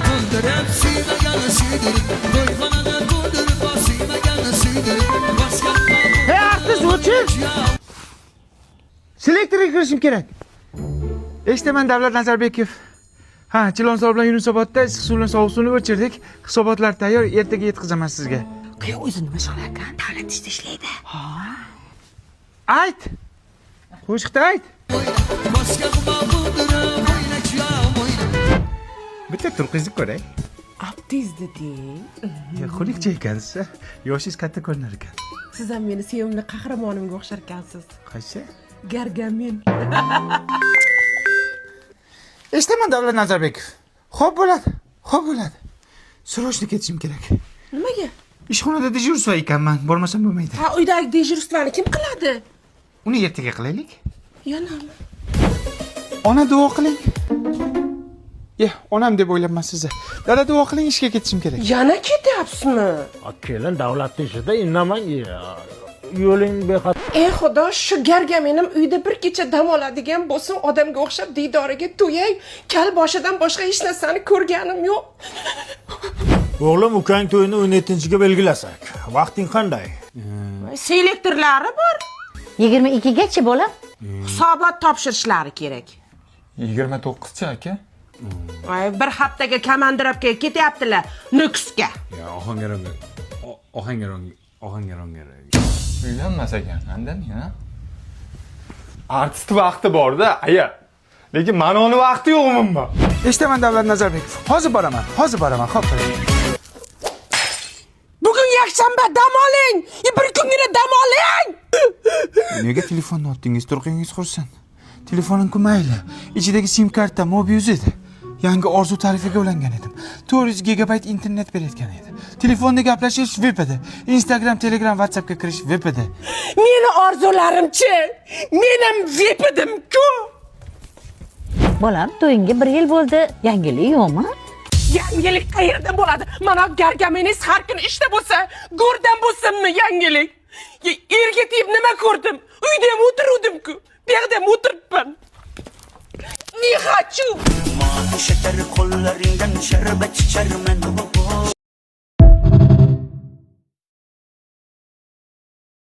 to'ldirib siylagan suydirib to'yxonada to'ldirib siylagan suydirib boshqa Hey artist o'chir. Selektorga kirishim kerak. Eshitaman Davlat Nazarbekov. Ha, Chilonzor bilan Yunusobodda issiq suv bilan sovuq suvni o'chirdik. Hisobotlar tayyor, ertaga yetkazaman sizga. Qiyo o'zi nima qilarkan? Davlat ishda ishlaydi. Ayt. Qo'shiqda ayt. boshqa ma'budirim o'ynachlam o'yna Bitta turqizni ko'ray. Abdiz deding. Xulikcha ekansiz. Yoshingiz katta ko'rinar ekan. Siz ham meni sevimli qahramonimga o'xshar ekansiz. Qaysi? Gargamen. Eshitaman Davlat Nazarbekov. Xo'p bo'ladi. Xo'p bo'ladi. Srochni ketishim kerak. Nimaga? Ishxonada dejurstvo ekanman. Bormasam bo'lmaydi. Ha, uydagi dejurствоni kim qiladi? Uni ertaga qilaylik. Yonami. Ona duo qiling. Onam deb o'ylayapman sizni. Dada duo qiling, ishga ketishim kerak. Yana ketyapsizmi? Kelin davlat ishida indamang. Yo'ling bexatar. Ey xudo, shu gargamenim uyda bir kecha dam oladigan bo'lsin, odamga o'xshab diydoriga to'yay. Kal boshidan boshqa hech narsani ko'rganim yo'q. O'g'lim ukang to'yini 17-ga belgilasak. Vaqting qanday? Selektorlari bor. 22 gacha bolam. Hisobot topshirishlari kerak. 29 cha aka. Bir haftaga komandirovkaga ketyaptilar, Nukusga. Ohangaronga. Uylanmas ekan, andan ya. Artist vaqti bor-da, aya. Lekin manoni vaqti yo'q umuman. Eshitaman Davlat Nazarbekov. Hozir boraman. Xo'p qiling. Bugun yakshanba, dam oling. Bir kungina dam oling. Nega telefonni otdingiz? Turqingiz qursin. Telefonim-ku mayli. Ichidagi sim karta Mobius edi. Yangi orzu tarifiga ulangan edim. 400 gigabayt internet berayotgan edi. Telefonda gaplashish VP edi. Instagram, Telegram, WhatsAppga kirish VP edi. Meni orzularimchi. Menim VP edim-ku. Bolam, to'yinga 1 yil bo'ldi. Yangilik yo'qmi? Yangilik qayerda bo'ladi? Mana gargameningiz har kun ishda bo'lsa, go'rdan bo'lsinmi yangilik? Erga tegib nima ko'rdim? Uyda ham o'tirdim-ku. Bu yerda ham o'tiribman. Ne хочу? Şeker kollarından şerbet içerim ben.